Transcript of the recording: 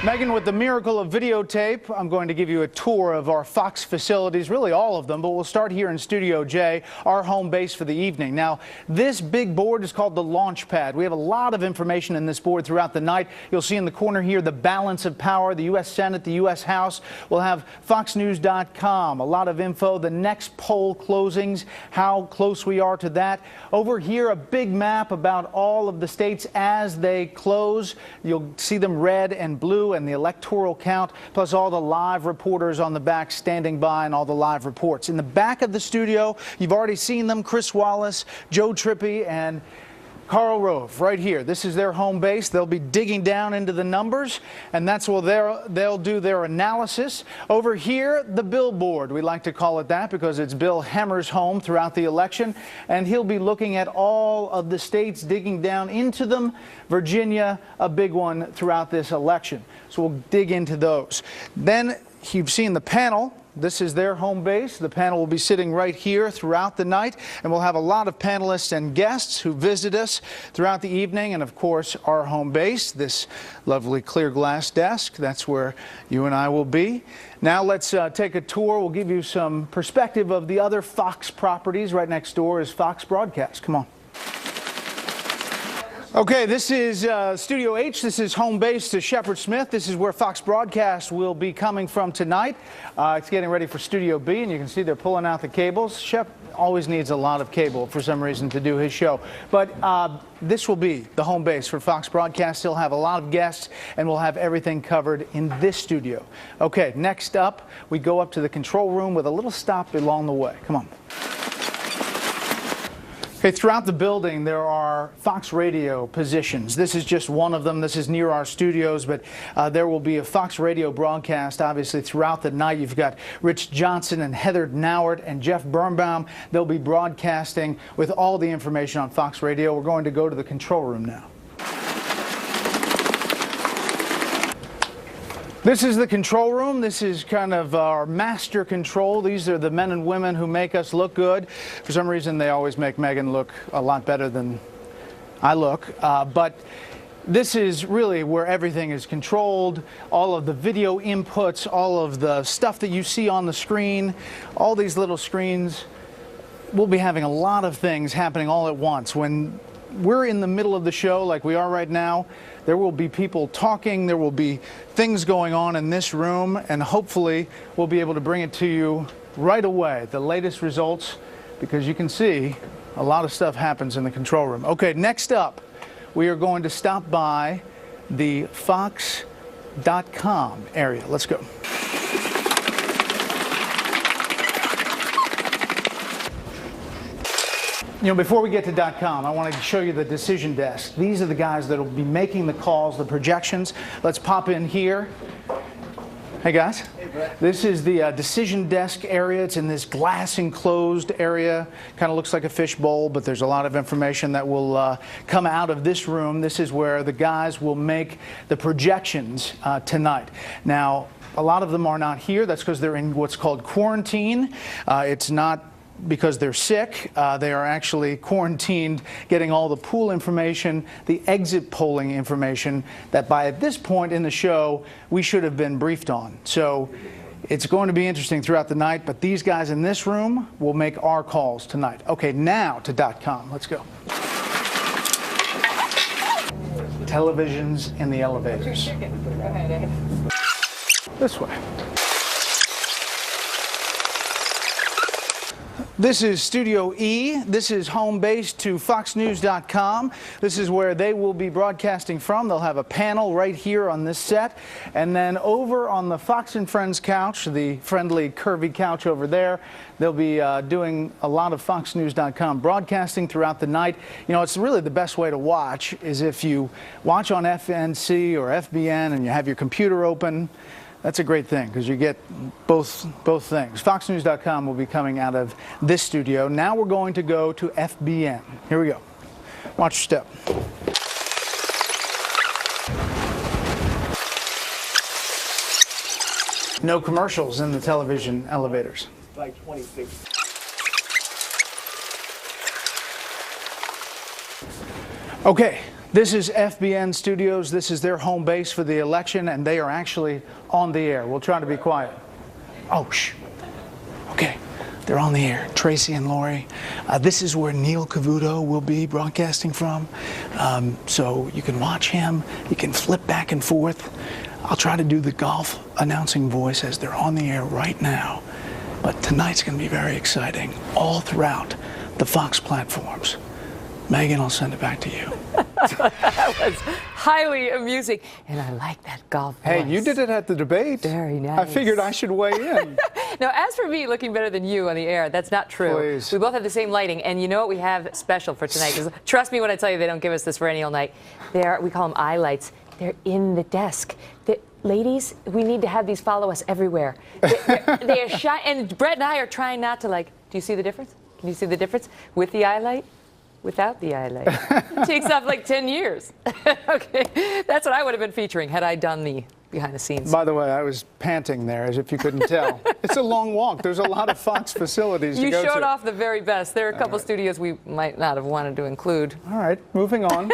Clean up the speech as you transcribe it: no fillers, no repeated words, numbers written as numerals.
Megan, with the miracle of videotape, I'm going to give you a tour of our Fox facilities, really all of them, but we'll start here in Studio J, our home base for the evening. Now, this big board is called the Launch Pad. We have a lot of information in this board throughout the night. You'll see in the corner here the balance of power, the U.S. Senate, the U.S. House. We'll have FoxNews.com, a lot of info, the next poll closings, how close we are to that. Over here, a big map about all of the states as they close. You'll see them red and blue, and the electoral count, plus all the live reporters on the back standing by and all the live reports. In the back of the studio, you've already seen them, Chris Wallace, Joe Trippi, and Karl Rove right here. This is their home base. They'll be digging down into the numbers, and that's where they'll do their analysis. Over here, the billboard. We like to call it that because it's Bill Hemmer's home throughout the election, and he'll be looking at all of the states, digging down into them. Virginia, a big one throughout this election. So we'll dig into those. Then you've seen the panel. This is their home base. The panel will be sitting right here throughout the night, and we'll have a lot of panelists and guests who visit us throughout the evening, and of course our home base, this lovely clear glass desk. That's where you and I will be. Now let's take a tour. We'll give you some perspective of the other Fox properties. Right next door is Fox Broadcast. Come on. Okay, this is Studio H. This is home base to Shepard Smith. This is where Fox Broadcast will be coming from tonight. It's getting ready for Studio B, and you can see they're pulling out the cables. Shep always needs a lot of cable for some reason to do his show. But this will be the home base for Fox Broadcast. He'll have a lot of guests, and we'll have everything covered in this studio. Okay, next up, we go up to the control room with a little stop along the way. Come on. Okay, throughout the building, there are Fox Radio positions. This is just one of them. This is near our studios, but there will be a Fox Radio broadcast, obviously, throughout the night. You've got Rich Johnson and Heather Nauert and Jeff Birnbaum. They'll be broadcasting with all the information on Fox Radio. We're going to go to the control room now. This is the control room. This is kind of our master control. These are the men and women who make us look good. For some reason, they always make Megan look a lot better than I look. But this is really where everything is controlled. All of the video inputs, all of the stuff that you see on the screen, all these little screens. We'll be having a lot of things happening all at once. When we're in the middle of the show like we are right now, there will be people talking, there will be things going on in this room, and hopefully we'll be able to bring it to you right away, the latest results, because you can see a lot of stuff happens in the control room. Okay, next up, we are going to stop by the Fox.com area. Let's go. You know, before we get to .com, I wanted to show you the decision desk. These are the guys that will be making the calls, the projections. Let's pop in here. Hey, guys. Hey, Brett. This is the decision desk area. It's in this glass enclosed area. Kind of looks like a fishbowl, but there's a lot of information that will come out of this room. This is where the guys will make the projections tonight. Now, a lot of them are not here. That's because they're in what's called quarantine. It's not because they're sick. They are actually quarantined, getting all the pool information, the exit polling information that by this point in the show we should have been briefed on. So it's going to be interesting throughout the night, but these guys in this room will make our calls tonight. Okay, now to .com. Let's go. Televisions in the elevators. This way. This is Studio E. This is home base to FoxNews.com. This is where they will be broadcasting from. They'll have a panel right here on this set. And then over on the Fox and Friends couch, the friendly, curvy couch over there, they'll be doing a lot of FoxNews.com broadcasting throughout the night. You know, it's really the best way to watch is if you watch on FNC or FBN and you have your computer open. That's a great thing because you get both things. FoxNews.com will be coming out of this studio. Now we're going to go to FBN. Here we go. Watch your step. No commercials in the television elevators. Like 26. Okay, This is FBN Studios. This is their home base for the election, and they are actually on the air. We'll try to be quiet. Oh, shh. Okay, they're on the air. Tracy and Lori. This is where Neil Cavuto will be broadcasting from. So you can watch him. You can flip back and forth. I'll try to do the golf announcing voice as they're on the air right now. But tonight's going to be very exciting all throughout the Fox platforms. Megan, I'll send it back to you. That was highly amusing. And I like that golf voice. Hey, you did it at the debate. Very nice. I figured I should weigh in. Now, as for me looking better than you on the air, that's not true. Please. We both have the same lighting. And you know what we have special for tonight? 'Cause trust me when I tell you they don't give us this perennial night. We call them eye lights. They're in the desk. Ladies, we need to have these follow us everywhere. They are shy. And Brett and I are trying not to, like, do you see the difference? Can you see the difference with the eye light? Without the eye light. It takes off like 10 years. Okay, that's what I would have been featuring had I done the behind the scenes. By the way, I was panting there, as if you couldn't tell. It's a long walk. There's a lot of Fox facilities to go to. You showed off the very best. There are a couple studios we might not have wanted to include. All right, moving on.